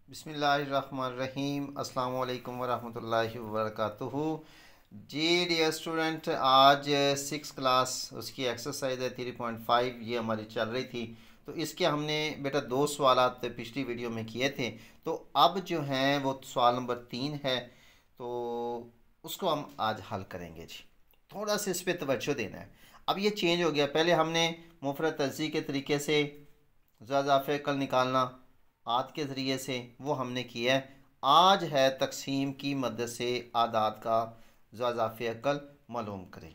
बिस्मिल्लाहिर्रहमानिर्रहीम अस्सलाम वालेकुम वरहमतुल्लाहि वबरकातुहू। जी डियर स्टूडेंट, आज सिक्स क्लास उसकी एक्सरसाइज है 3.5 ये हमारी चल रही थी। तो इसके हमने बेटा दो सवालात पिछली वीडियो में किए थे। तो अब जो हैं वो सवाल नंबर 3 है, तो उसको हम आज हल करेंगे जी। थोड़ा सा इस पर तवज्जो देना है। अब ये चेंज हो गया, पहले हमने मुफरद तज्ज़ी के तरीके से ज़ाफ़े कल निकालना आद के ज़रिए से वो हमने किया है। आज है तकसीम की मदद से आदात का ज़ाफ़े अकल मालूम करें,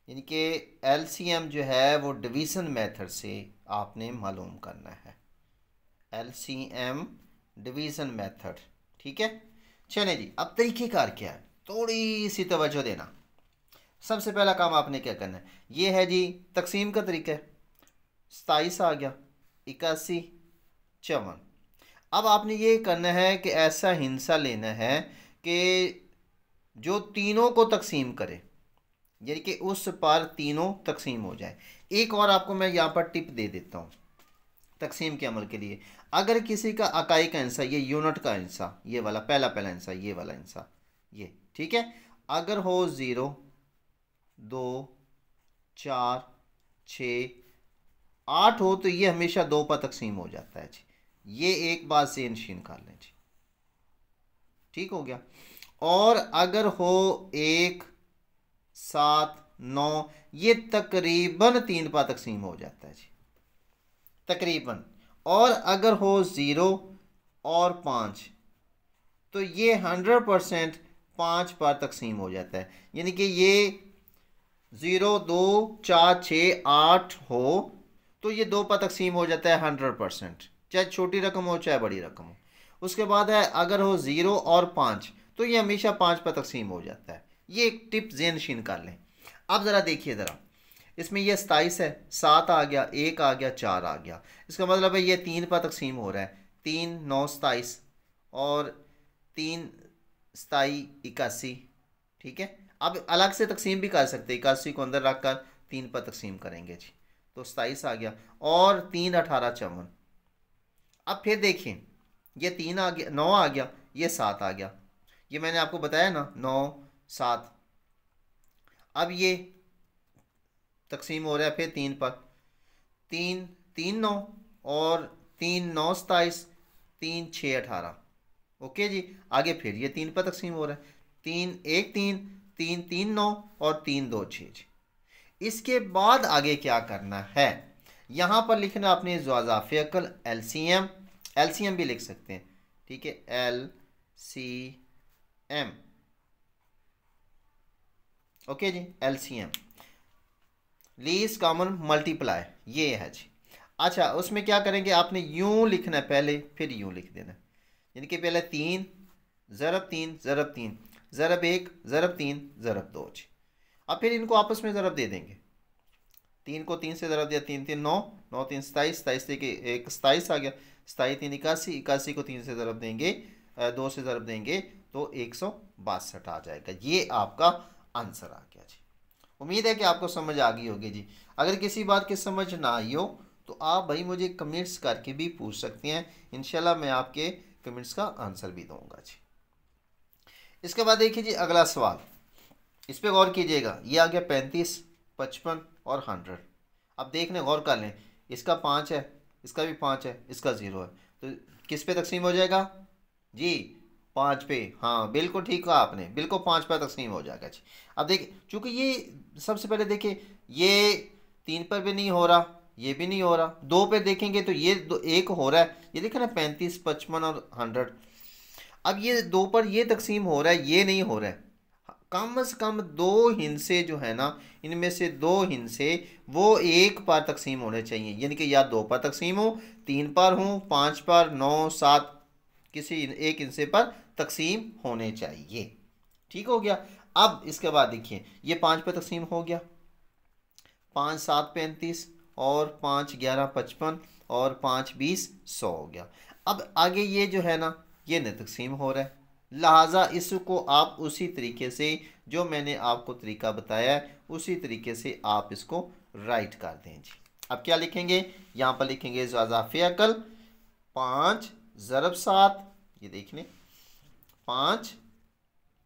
यानी कि एलसीएम जो है वो डिवीज़न मेथड से आपने मालूम करना है। एलसीएम डिवीज़न मेथड, ठीक है। चलें जी, अब तरीक़ेकार क्या है, थोड़ी सी तवज्जो देना। सबसे पहला काम आपने क्या करना है, ये है जी तकसीम का तरीका है। 27 आ गया, 81, 54। अब आपने ये करना है कि ऐसा हिस्सा लेना है कि जो तीनों को तकसीम करे, यानी कि उस पर तीनों तकसीम हो जाए। एक और आपको मैं यहाँ पर टिप दे देता हूँ तकसीम के अमल के लिए। अगर किसी का इकाई का हिस्सा, ये यूनिट का हिस्सा, ये वाला पहला हिस्सा, ये वाला हिस्सा, ये ठीक है, अगर हो 0, 2, 4, 6, 8 हो तो ये हमेशा 2 पर तकसीम हो जाता है जी। ये एक बात से नशीन कर लें जी, ठीक हो गया। और अगर हो 1, 7, 9, ये तकरीबन 3 पर तकसीम हो जाता है जी, तकरीबन। और अगर हो 0 और 5 तो ये 100% 5 पर तकसीम हो जाता है, यानी कि ये 0, 2, 4, 6, 8 हो तो ये 2 पर तकसीम हो जाता है 100%, चाहे छोटी रकम हो चाहे बड़ी रकम हो। उसके बाद है अगर हो 0 और 5 तो ये हमेशा 5 पर तकसीम हो जाता है। ये एक टिप ज़हन नशीन कर लें। अब ज़रा देखिए ज़रा, इसमें ये 27 है, 7 आ गया, 1 आ गया, 4 आ गया। इसका मतलब है ये 3 पर तकसीम हो रहा है। 3, 9, 27 और 3, 27, 81, ठीक है। अब अलग से तकसीम भी कर सकते हैं, 81 को अंदर रख कर 3 पर तकसीम करेंगे जी, तो 27 आ गया। और 3, 18, 54। अब फिर देखिए, ये 3 आ गया, 9 आ गया, ये 7 आ गया। ये मैंने आपको बताया ना, 9, 7। अब ये तकसीम हो रहा है फिर 3 पर। 3, 3, 9 और 3, 9, 27, 3, 6, 18। ओके जी। आगे फिर ये 3 पर तकसीम हो रहा है। 3, 1, 3, 3, 3, 9 और 3, 2, 6 जी। इसके बाद आगे क्या करना है, यहाँ पर लिखना आपने ज़ाफ़े अकल एलसीएम, एलसीएम भी लिख सकते हैं, ठीक है, एलसीएम। ओके जी, एलसीएम लीस्ट कॉमन मल्टीप्लाई, ये है जी। अच्छा, उसमें क्या करेंगे, आपने यूं लिखना है पहले, फिर यूं लिख देना, यानी कि पहले 3 ज़रब 3 ज़रब 3 ज़रब 1 ज़रब 3 ज़रब 2 जी। अब फिर इनको आपस में ज़रब दे देंगे। 3 को 3 से ज़रब दिया, 3, 3, 9, 9, 3, 27, 27 के एक 27 आ गया, 27, 3, 81, 81 को 3 से ज़रब देंगे, 2 से ज़रब देंगे तो 162 आ जाएगा। ये आपका आंसर आ गया जी। उम्मीद है कि आपको समझ आ गई होगी जी। अगर किसी बात की समझ ना आई हो तो आप भाई मुझे कमेंट्स करके भी पूछ सकते हैं, इंशाल्लाह मैं आपके कमेंट्स का आंसर भी दूंगा जी। इसके बाद देखिए जी अगला सवाल, इस पर गौर कीजिएगा। ये आ गया 35, 55 और 100। अब देखने गौर कर लें, इसका 5 है, इसका भी 5 है, इसका 0 है, तो किस पे तकसीम हो जाएगा जी, 5 पे। हाँ बिल्कुल ठीक कहा आपने, बिल्कुल 5 पे तकसीम हो जाएगा जी। अब देखिए, चूंकि ये सबसे पहले देखिए, ये 3 पर भी नहीं हो रहा, ये भी नहीं हो रहा, 2 पे देखेंगे तो ये एक हो रहा है, ये देखा ना 35, 55 और 100। अब ये 2 पर ये तकसीम हो रहा है, ये नहीं हो रहा है। कम से कम 2 हिस्से जो है ना, इनमें से 2 हिस्से वो 1 पर तकसीम होने चाहिए, यानी कि या 2 पर तकसीम हो, 3 पर हो, 5 पर, 9, 7, किसी एक हिस्से पर तकसीम होने चाहिए। ठीक हो गया। अब इसके बाद देखिए, ये 5 पर तकसीम हो गया, 5, 7, 35 और 5, 11, 55 और 5, 20, 100 हो गया। अब आगे ये जो है ना, ये न तकसीम हो रहा है, लिहाजा इसको आप उसी तरीके से जो मैंने आपको तरीका बताया है उसी तरीके से आप इसको राइट कर दें जी। अब क्या लिखेंगे, यहाँ पर लिखेंगे ज़ाफ़े अकल 5 ज़रब 7, ये देख लें, 5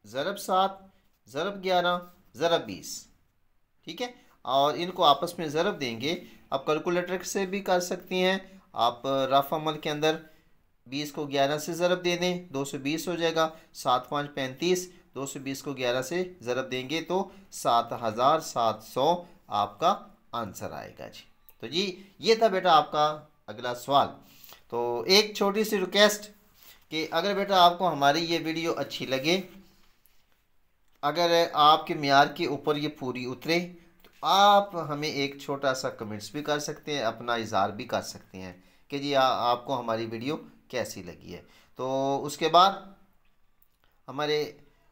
ज़रब 7 ज़रब 11 ज़रब 20, ठीक है। और इनको आपस में ज़रब देंगे। आप कैलकुलेटर से भी कर सकती हैं, आप रफ अमल के अंदर 20 को 11 से ज़रब दे दें, 220 हो जाएगा। 7 5 35, 220 को 11 से ज़रब देंगे तो 7700 आपका आंसर आएगा जी। तो जी ये था बेटा आपका अगला सवाल। तो एक छोटी सी रिक्वेस्ट कि अगर बेटा आपको हमारी ये वीडियो अच्छी लगे, अगर आपके मियार के ऊपर ये पूरी उतरे, तो आप हमें एक छोटा सा कमेंट्स भी कर सकते हैं, अपना इज़हार भी कर सकते हैं कि जी आपको हमारी वीडियो कैसी लगी है। तो उसके बाद हमारे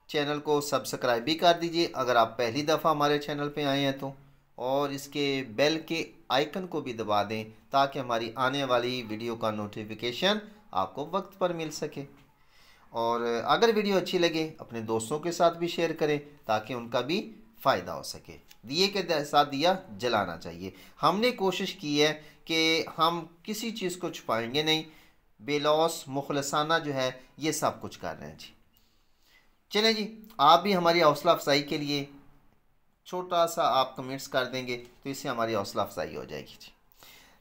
चैनल को सब्सक्राइब भी कर दीजिए अगर आप पहली दफ़ा हमारे चैनल पे आए हैं तो, और इसके बेल के आइकन को भी दबा दें ताकि हमारी आने वाली वीडियो का नोटिफिकेशन आपको वक्त पर मिल सके। और अगर वीडियो अच्छी लगे अपने दोस्तों के साथ भी शेयर करें ताकि उनका भी फ़ायदा हो सके। दिए के साथ दिया जलाना चाहिए। हमने कोशिश की है कि हम किसी चीज़ को छुपाएंगे नहीं, बेलौस मुखलसाना जो है ये सब कुछ कर रहे हैं जी। चलें जी, आप भी हमारी हौसला अफजाई के लिए छोटा सा आप कमेंट्स कर देंगे तो इससे हमारी हौसला अफजाई हो जाएगी जी।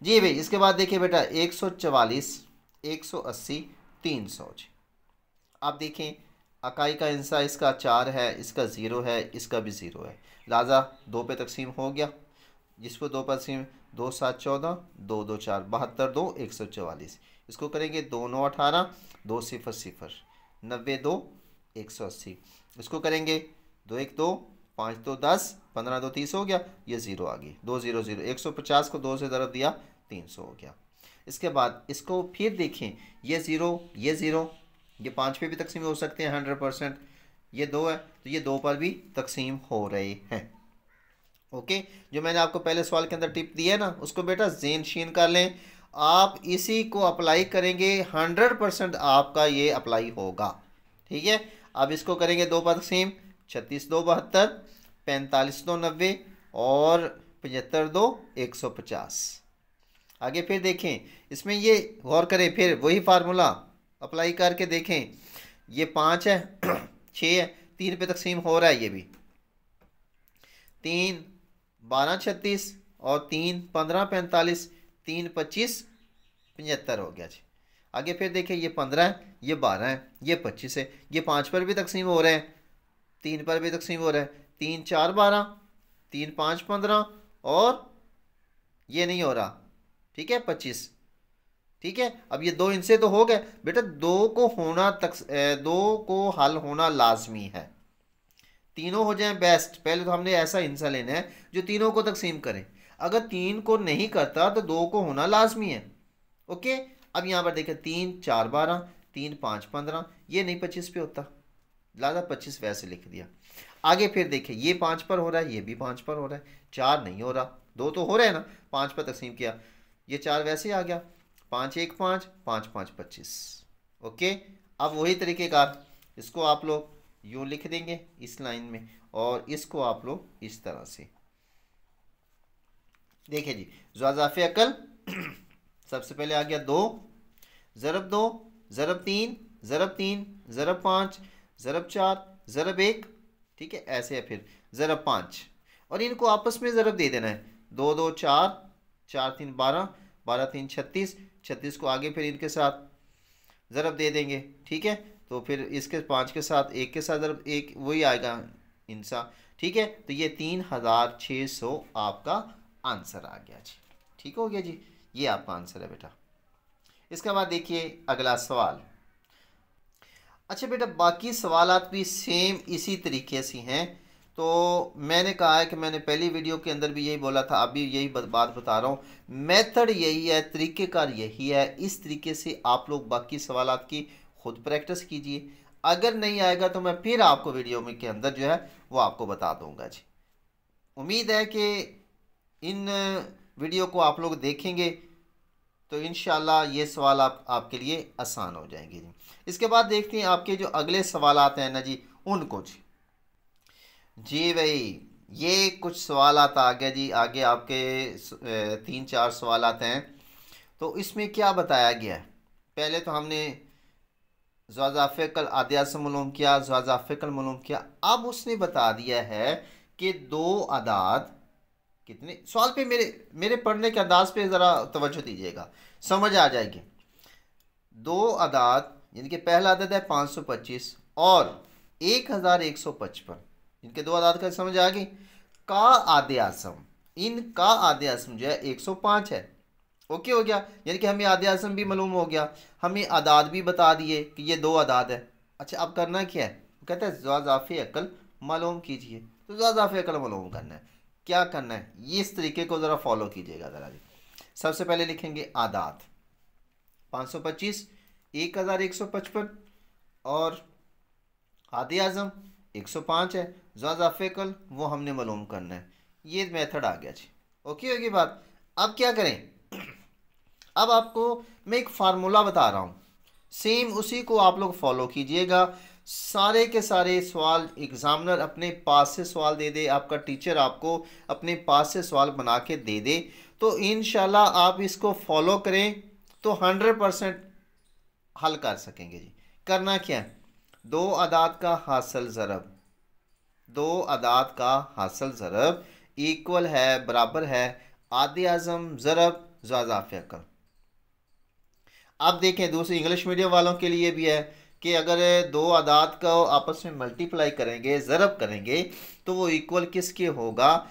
जी भाई, इसके बाद देखिए बेटा 144 180 300 जी। आप देखें अकाई का इंसा इसका 4 है, इसका 0 है, इसका भी 0 है, लिहाजा 2 पे तकसीम हो गया। जिसको 2 पर तकसीम 2 7 14 2 2 4 72 2 144। इसको करेंगे 2 9 18 2 0 0 90 2 180। इसको करेंगे 2 1 2 5 2 10 15 2 30 हो गया, ये 0 आ गई, 2 0 0। 150 को 2 से ज़रब दिया 300 हो गया। इसके बाद इसको फिर देखें, ये 0 ये 0, ये 5 पे भी तकसीम हो सकते हैं 100%। ये 2 है तो ये 2 पर भी तकसीम हो रहे हैं। ओके, जो मैंने आपको पहले सवाल के अंदर टिप दी है ना, उसको बेटा ज़ेन शीन कर लें। आप इसी को अप्लाई करेंगे 100% आपका ये अप्लाई होगा, ठीक है। अब इसको करेंगे 2 पर तकसीम, 36 2 72, 45 2 90 और 75 2 150। आगे फिर देखें, इसमें ये गौर करें, फिर वही फार्मूला अप्लाई करके देखें। ये 5 है 6 है, 3 पे तकसीम हो रहा है, ये भी 3 12 36 और 3 15 45, 3 25 75 हो गया जी। आगे फिर देखें, ये 15 है, ये 12 है, ये 25 है, ये 5 पर भी तकसीम हो रहे हैं, 3 पर भी तकसीम हो रहा है, 3 4 12, 3 5 15 और ये नहीं हो रहा, ठीक है 25, ठीक है। अब ये 2 इनसे तो हो गए बेटा, 2 को होना 2 को हल होना लाजमी है। तीनों हो जाएं बेस्ट, पहले तो हमने ऐसा हिस्सा लेना है जो तीनों को तकसीम करें। अगर 3 को नहीं करता तो 2 को होना लाजमी है। ओके, अब यहाँ पर देखें 3 4 12, 3 5 15, ये नहीं 25 पे होता, लिहाजा 25 वैसे लिख दिया। आगे फिर देखें, ये 5 पर हो रहा है, ये भी 5 पर हो रहा है, 4 नहीं हो रहा, 2 तो हो रहे हैं ना, 5 पर तकसीम किया, ये 4 वैसे आ गया, 5 1 5 5 5 25। ओके, अब वही तरीक़ेकार इसको आप लोग यूँ लिख देंगे इस लाइन में, और इसको आप लोग इस तरह से देखिए जी। ज़ाफ़े अकल सबसे पहले आ गया 2 ज़रब 2 ज़रब 3 ज़रब 3 ज़रब 5 ज़रब 4 ज़रब 1, ठीक है। ऐसे है फिर ज़रब 5, और इनको आपस में ज़रब दे देना है, 2 2 4 4 3 12 12 3 36, 36 को आगे फिर इनके साथ ज़रब दे देंगे, ठीक है। तो फिर इसके 5 के साथ 1 के साथ ज़रब 1, वही आएगा इनसा, ठीक है। तो ये 3600 आपका आंसर आ गया जी, ठीक हो गया जी, ये आपका आंसर है बेटा। इसके बाद देखिए अगला सवाल। अच्छा बेटा, बाकी सवालात भी सेम इसी तरीके से हैं। तो मैंने कहा है कि मैंने पहली वीडियो के अंदर भी यही बोला था, अभी यही बात बता रहा हूँ, मेथड यही है, तरीक़ेकार यही है। इस तरीके से आप लोग बाकी सवालात की खुद प्रैक्टिस कीजिए। अगर नहीं आएगा तो मैं फिर आपको वीडियो में के अंदर जो है वो आपको बता दूंगा जी। उम्मीद है कि इन वीडियो को आप लोग देखेंगे तो इंशाल्लाह ये सवाल आपके लिए आसान हो जाएंगे जी। इसके बाद देखते हैं आपके जो अगले सवालात हैं ना जी, उनको जी भाई ये कुछ सवालात आ गया जी। आगे आपके 3 4 सवालात हैं। तो इसमें क्या बताया गया है, पहले तो हमने ज़्वाज़ाफ़े-कल आदियाज़म मालूम किया, ज़्वाज़ाफ़े-कल मालूम किया। अब उसने बता दिया है कि दो अदाद कितने, सवाल पे मेरे पढ़ने के अंदाज पे ज़रा तवज्जो दीजिएगा, समझ आ जाएगी। दो अदाद यानी कि पहला अदद है 525 और 1155, इनके दो अदाद का समझ आ गई। का आदे आज़म, इनका आदे आज़म जो है 105 है। ओके हो गया, यानी कि हमें आदे आज़म भी मालूम हो गया, हमें अदाद भी बता दिए कि ये दो अदाद है। अच्छा अब करना क्या है, कहते हैं ज़्वाज़ाफ़े अक़ल मालूम कीजिए। तो ज़्वाज़ाफ़े अक़ल मालूम करना है, क्या करना है, ये इस तरीके को ज़रा फॉलो कीजिएगा ज़रा जी। सबसे पहले लिखेंगे आदाद 525, 1155 और आदे आज़म 105 है। ज़्वाज़ाफ़े अक़ल वो हमने मालूम करना है, ये मेथड आ गया जी। ओके होगी बात। अब क्या करें, अब आपको मैं एक फार्मूला बता रहा हूँ, सेम उसी को आप लोग फॉलो कीजिएगा। सारे के सारे सवाल एग्जामिनर अपने पास से सवाल दे दे, आपका टीचर आपको अपने पास से सवाल बना के दे दे, तो इंशाल्लाह आप इसको फॉलो करें तो 100% हल कर सकेंगे जी। करना क्या है, दो अदाद का हासिल ज़रब, दो अदाद का हासिल ज़रब इक्वल है, बराबर है आदे आज़म ज़रब ज़्वाज़ाफ़े अक़ल। अब देखें दूसरी इंग्लिश मीडियम वालों के लिए भी है कि अगर दो अदाद को आपस में मल्टीप्लाई करेंगे, ज़रब करेंगे, तो वो इक्वल किसके होगा,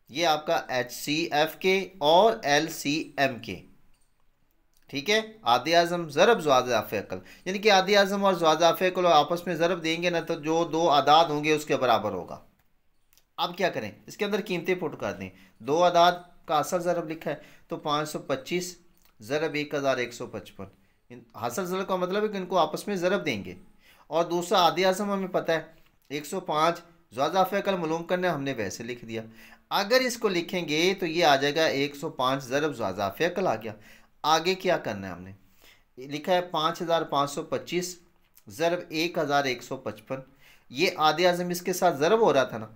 ये आपका HCF के और LCM के। ठीक है, आदे आज़म ज़रब ज़्वाज़ाफ़े अक़ल, यानी कि आदे आज़म और ज़्वाज़ाफ़े अक़ल आपस में ज़रब देंगे ना, तो जो दो अदाद होंगे उसके बराबर होगा। अब क्या करें, इसके अंदर कीमतें पुट कर दें। दो अदाद का असल ज़रब लिखा है तो 525 ज़रब 1155, हासिल ज़रब का मतलब है कि इनको आपस में ज़रब देंगे। और दूसरा आदे आज़म हमें पता है 105, ज़्वाज़ाफ़े अक़ल मालूम करना है, हमने वैसे लिख दिया। अगर इसको लिखेंगे तो ये आ जाएगा 105 ज़रब ज़्वाज़ाफ़े अक़ल आ गया। आगे क्या करना है, हमने लिखा है 5525 ज़रब 1155, ये आदे आज़म इसके साथ ज़रब हो रहा था ना,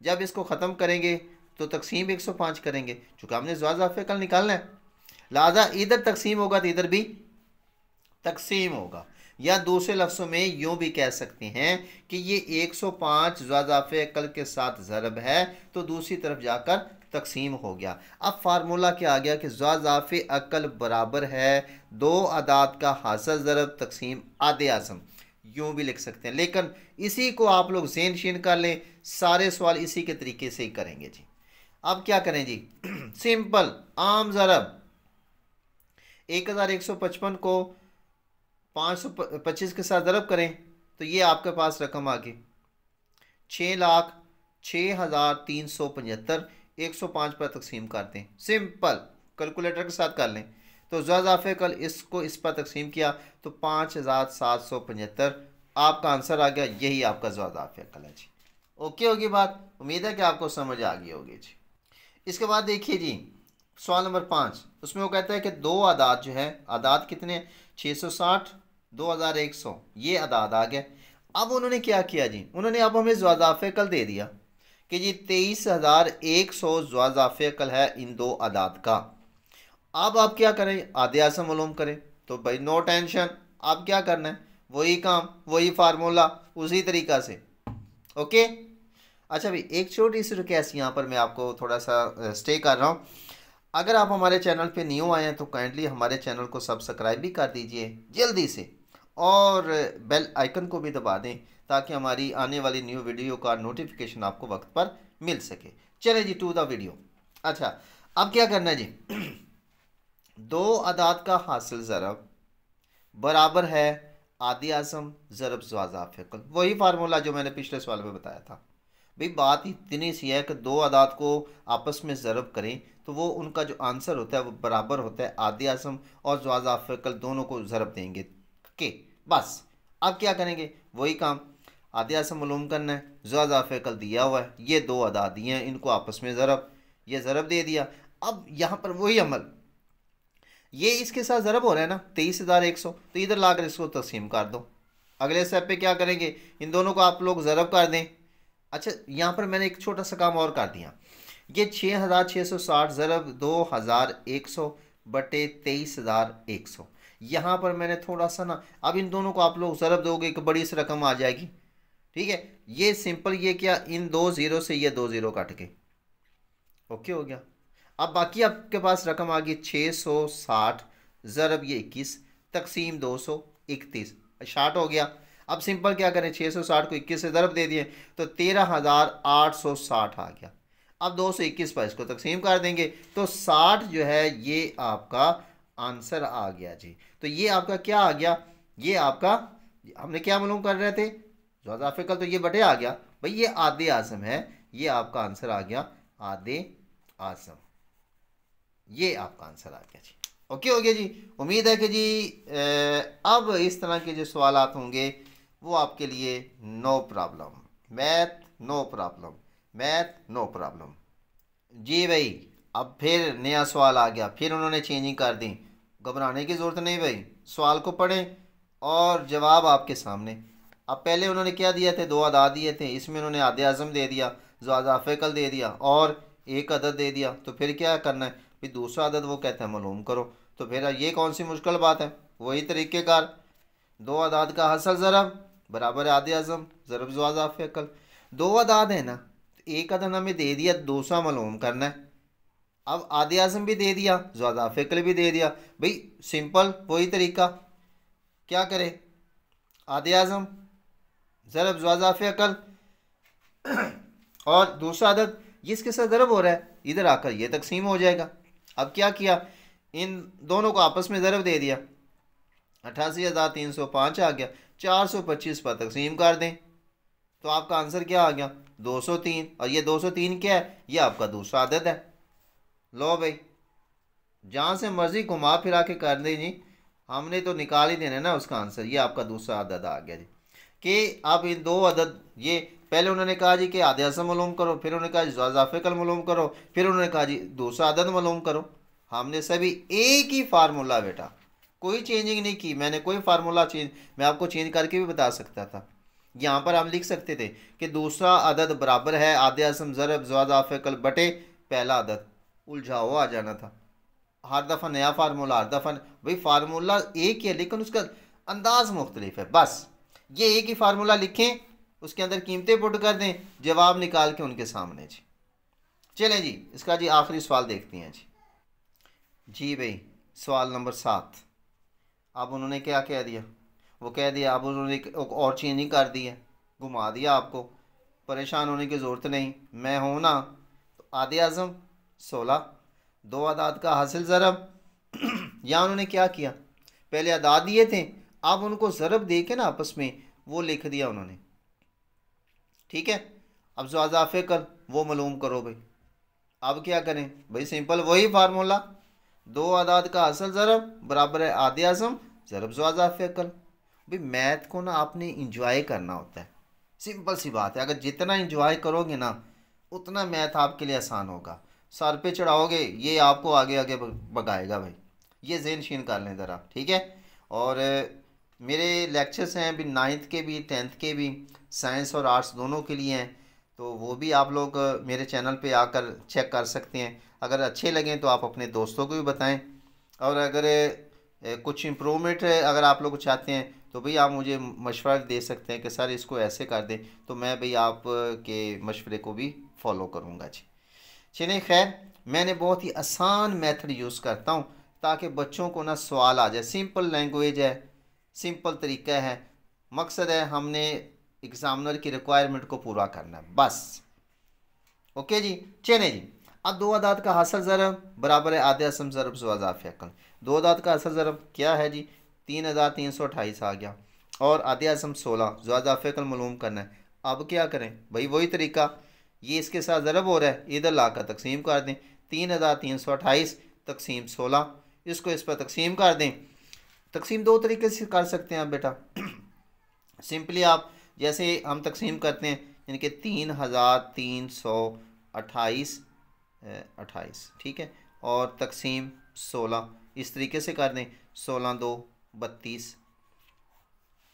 जब इसको ख़त्म करेंगे तो तकसीम 105 करेंगे, चूँकि हमने ज़्वाज़ाफ़े अक़ल निकालना है, लिहाजा इधर तकसीम होगा तो इधर भी तकसीम होगा। या दूसरे लफ्ज़ों में यूँ भी कह सकते हैं कि ये 105 ज़्वाज़ाफ़े अक़ल के साथ ज़रब है तो दूसरी तरफ जाकर तकसीम हो गया। अब फार्मूला क्या आ गया कि ज़्वाज़ाफ़े अक़ल बराबर है दो अदाद का हासिल ज़रब तकसीम आदे आज़म, यूँ भी लिख सकते हैं। लेकिन इसी को आप लोग ज़हन शीन कर लें, सारे सवाल इसी के तरीके से ही करेंगे जी। अब क्या करें जी, सिंपल आम ज़रब 1155 को 525 के साथ ज़रब करें तो ये आपके पास रकम आ गई 6,06,375, 105 पर तकसीम करते हैं, सिंपल कैलकुलेटर के साथ कर लें। तो ज़्वाज़ाफ़े अक़ल इसको इस पर तकसीम किया तो 5,775 आपका आंसर आ गया, यही आपका ज़्वाज़ाफ़े अक़ल है जी। ओके होगी बात, उम्मीद है कि आपको समझ आ गई होगी जी। इसके बाद देखिए जी सवाल नंबर 5, उसमें वो कहता है कि दो अदाद जो है, अदाद कितने 660 2100, ये अदाद आ गए। अब उन्होंने क्या किया जी, उन्होंने अब हमें ज़्वाज़ाफ़े अक़ल दे दिया कि जी 23,100 ज़्वाज़ाफ़े अक़ल है इन दो अदाद का। अब आप क्या करें, आदे आज़म मालूम करें। तो भाई नो टेंशन, अब क्या करना है, वही काम वही फार्मूला उसी तरीक़ा से। ओके, अच्छा भाई एक छोटी सी रिक्वेस्ट यहाँ पर मैं आपको थोड़ा सा स्टे कर रहा हूँ। अगर आप हमारे चैनल पे न्यू आए हैं तो काइंडली हमारे चैनल को सब्सक्राइब भी कर दीजिए जल्दी से, और बेल आइकन को भी दबा दें ताकि हमारी आने वाली न्यू वीडियो का नोटिफिकेशन आपको वक्त पर मिल सके। चले जी टू द वीडियो। अच्छा अब क्या करना है जी, दो अदाद का हासिल ज़रब बराबर है आदे आज़म ज़रब ज़्वाज़ाफ़े अक़ल, वही फार्मूला जो मैंने पिछले सवाल में बताया था। भाई बात इतनी सी है कि दो अदाद को आपस में ज़रब करें तो वो उनका जो आंसर होता है वो बराबर होता है आदे आज़म और ज़्वाज़ाफ़े अक़ल, दोनों को ज़रब देंगे के बस। अब क्या करेंगे, वही काम आदे आज़म मालूम करना है, ज़्वाज़ाफ़े अक़ल दिया हुआ है, ये दो अदाद दिए हैं, इनको आपस में ज़रब, ये ज़रब दे दिया। अब यहाँ पर वही अमल, ये इसके साथ ज़रब हो रहा है ना 23,100, तो इधर लाकर इसको तकसीम कर दो। अगले स्टेप पे क्या करेंगे, इन दोनों को आप लोग ज़रब कर दें। अच्छा यहाँ पर मैंने एक छोटा सा काम और कर दिया, ये 6,660 ज़रब 2,100 बटे 23,100, यहाँ पर मैंने थोड़ा सा ना, अब इन दोनों को आप लोग ज़रब दोगे एक बड़ी सी रकम आ जाएगी। ठीक है, ये सिंपल, ये क्या, इन 2 ज़ीरो से ये 2 ज़ीरो कट के ओके हो गया। अब बाकी आपके पास रकम आ गई 660 ज़रब ये 21 तकसीम 231, 60 हो गया। अब सिंपल क्या करें, 660 को 21 से ज़रब दे दिए तो 13,860 आ गया। अब 221 पर इसको तकसीम कर देंगे तो 60 जो है ये आपका आंसर आ गया जी। तो ये आपका क्या आ गया, ये आपका, हमने क्या मालूम कर रहे थे, ज़ाफ़े कल, तो ये बटे आ गया भाई, ये आधे आज़म है, ये आपका आंसर आ गया आधे आज़म, ये आपका आंसर आ गया जी। ओके हो गया जी। उम्मीद है कि जी अब इस तरह के जो सवालात होंगे वो आपके लिए no problem, math no problem, math no problem जी भाई। अब फिर नया सवाल आ गया, फिर उन्होंने चेंजिंग कर दी, घबराने की ज़रूरत नहीं भाई, सवाल को पढ़ें और जवाब आपके सामने। अब पहले उन्होंने क्या दिए थे, 2 अदाद दिए थे, इसमें उन्होंने आधे आज़म दे दिया, ज़ाफ़े कल दे दिया और एक अदद दे दिया। तो फिर क्या करना है, फिर दूसरा अदद वो कहते हैं मालूम करो। तो फिर ये कौन सी मुश्किल बात है, वही तरीक़ेकार, 2 अदाद का हसल ज़रब बराबर आधे आज़म ज़रब ज़ाफ़े कल। 2 अदाद है ना, एक अदद हमें दे दिया, दूसरा मालूम करना है। अब आधे आज़म भी दे दिया, ज़ाफ़े कल भी दे दिया भाई, सिंपल वही तरीका, क्या करें, आधे आज़म ज़रब ज़ाफ़े कल और दूसरा अदद ये इसके साथ ज़रब हो रहा है, इधर आकर ये तकसीम हो जाएगा। अब क्या किया, इन दोनों को आपस में ज़रब दे दिया, 88,305 आ गया, 425 पर तकसीम कर दें तो आपका आंसर क्या आ गया, 203। और ये 203 क्या है, ये आपका दूसरा अदद है। लो भाई, जहाँ से मर्ज़ी घुमा फिरा के कर दें जी, हमने तो निकाल ही देना ना उसका आंसर। ये आपका दूसरा अदद आ गया जी। कि अब इन 2 अदद, ये पहले उन्होंने कहा जी कि आधे आज़म मालूम करो, फिर उन्होंने कहा जी ज़ाफ़े कल मालूम करो, फिर उन्होंने कहा जी दूसरा अदद मालूम करो। हमने सभी एक ही फार्मूला बेटा, कोई चेंजिंग नहीं की मैंने, कोई फार्मूला चेंज, मैं आपको चेंज करके भी बता सकता था। यहाँ पर हम लिख सकते थे कि दूसरा अदद बराबर है आधे आज़म ज़रब ज़ाफ़े कल बटे पहला अदद, उलझाओ आ जाना था। हर दफ़ा नया फार्मूला, हर दफ़ा भाई फार्मूला एक ही है लेकिन उसका अंदाज मुख्तलिफ है। बस ये एक ही फार्मूला लिखें, उसके अंदर कीमतें पुट कर दें, जवाब निकाल के उनके सामने जी। चलें जी, इसका जी आखिरी सवाल देखते हैं जी। जी भाई, सवाल नंबर 7। अब उन्होंने क्या कह दिया, वो कह दिया, अब उन्होंने और चेंजिंग कर दी है, घुमा दिया आपको, परेशान होने की ज़रूरत नहीं, मैं हूँ ना। तो आधे आज़म 16, 2 अदाद का हासिल ज़रब यहाँ उन्होंने क्या किया, पहले अदाद दिए थे, अब उनको ज़रब दे के ना आपस में वो लिख दिया उन्होंने। ठीक है, अब ज़ाफ़े कल वो मालूम करो भाई। अब क्या करें भाई, सिंपल वही फार्मूला, 2 अदाद का असल ज़रब बराबर है आधे आज़म ज़रब ज़ाफ़े कल। भाई मैथ को ना आपने इंजॉय करना होता है, सिंपल सी बात है। अगर जितना इंजॉय करोगे ना उतना मैथ आपके लिए आसान होगा। सर पे चढ़ाओगे ये आपको आगे आगे भगाएगा भाई, ये ज़हन शीन कर लें ज़रा। ठीक है, और मेरे लेक्चर्स हैं अभी 9th के भी 10th के भी, साइंस और आर्ट्स दोनों के लिए हैं, तो वो भी आप लोग मेरे चैनल पे आकर चेक कर सकते हैं। अगर अच्छे लगें तो आप अपने दोस्तों को भी बताएं, और अगर कुछ इम्प्रूवमेंट अगर आप लोग चाहते हैं तो भाई आप मुझे मशवरा दे सकते हैं कि सर इसको ऐसे कर दें, तो मैं भाई आप के मशवरे को भी फॉलो करूँगा जी। चलिए खैर, मैंने बहुत ही आसान मेथड यूज़ करता हूँ ताकि बच्चों को ना सवाल आ जाए। सिंपल लैंग्वेज है, सिंपल तरीका है, मकसद है हमने एग्ज़ामिनर की रिक्वायरमेंट को पूरा करना है बस। ओके जी, चलें जी। अब 2 अदाद का हासिल ज़रब बराबर है आधे आज़म ज़रब ज़ाफ़े कल। 2 अदाद का हासिल ज़रब क्या है जी, 3,328 आ गया, और आधे आज़म 16 ज़ाफ़े कल मालूम करना है। अब क्या करें भाई, वही तरीका, ये इसके साथ ज़रब हो रहा है, इधर ला कर तकसीम कर दें, 3,328 तकसीम 16, इसको इस पर तकसीम कर दें। तकसीम 2 तरीके से कर सकते हैं आप बेटा। सिंपली आप जैसे हम तकसीम करते हैं, यानी कि 3,328 ठीक है, और तकसीम 16 इस तरीके से कर दें, 16 2 32,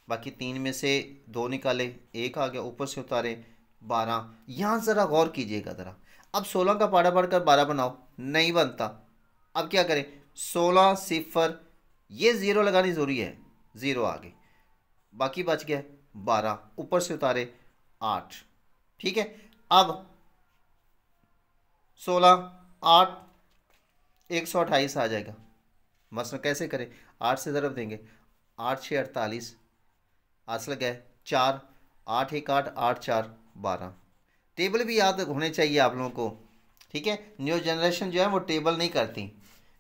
बाकी 3 में से 2 निकाले, 1 आ गया, ऊपर से उतारे 12। यहाँ ज़रा गौर कीजिएगा ज़रा, अब 16 का पाड़ा बढ़कर 12 बनाओ, नहीं बनता। अब क्या करें, 16 सिफर ये ज़ीरो लगानी ज़रूरी है, ज़ीरो आ गई, बाकी बच गया 12, ऊपर से उतारे 8, ठीक है। अब 16, 8, 128 आ जाएगा। मसला कैसे करें, 8 से ज़रब देंगे, 8 6 48, असल गए 4, 8 1 8, 8 4 12। टेबल भी याद होने चाहिए आप लोगों को, ठीक है। न्यू जनरेशन जो है वो टेबल नहीं करती,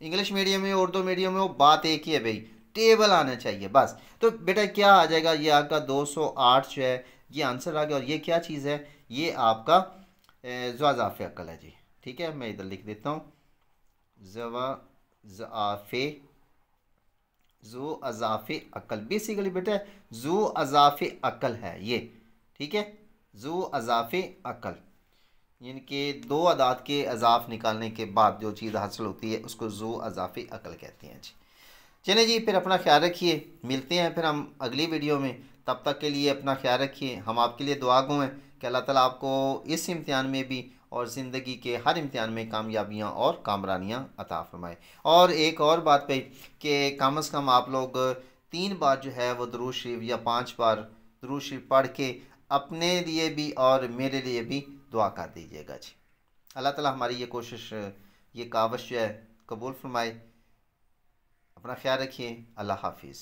इंग्लिश मीडियम में उर्दू मीडियम में वो बात एक ही है भाई, टेबल आना चाहिए बस। तो बेटा क्या आ जाएगा, ये आपका 208 जो है ये आंसर आ गया। और ये क्या चीज़ है, ये आपका ज़वाज़ाफ़े अक्ल है जी, ठीक है। मैं इधर लिख देता हूँ, ज़वाज़ाफ़े, ज़ू अज़ाफ़े अक्ल, बेसिकली बेटा ज़ू अज़ाफ़े अक्ल है ये, ठीक है। ज़ू अज़ाफ़े अक्ल यानी कि दो अदाद के अज़ाफ़ निकालने के बाद जो चीज़ हासिल होती है उसको ज़ू अज़ाफ़े अक्ल कहते हैं जी। चलें जी, फिर अपना ख्याल रखिए, मिलते हैं फिर हम अगली वीडियो में। तब तक के लिए अपना ख्याल रखिए। हम आपके लिए दुआ गो हैं कि अल्लाह ताला आपको इस इम्तिहान में भी और ज़िंदगी के हर इम्तिहान में कामयाबियाँ और कामरानियाँ अता फ़रमाए। और एक और बात पे कि कम से कम आप लोग 3 बार जो है वो दुरूद शरीफ या 5 बार दुरूद शरीफ पढ़ के अपने लिए भी और मेरे लिए भी दुआ कर दीजिएगा जी। अल्लाह ताला हमारी ये कोशिश, ये कावश जो है कबूल फरमाए। अपना ख्याल रखिए। अल्लाह हाफिज़।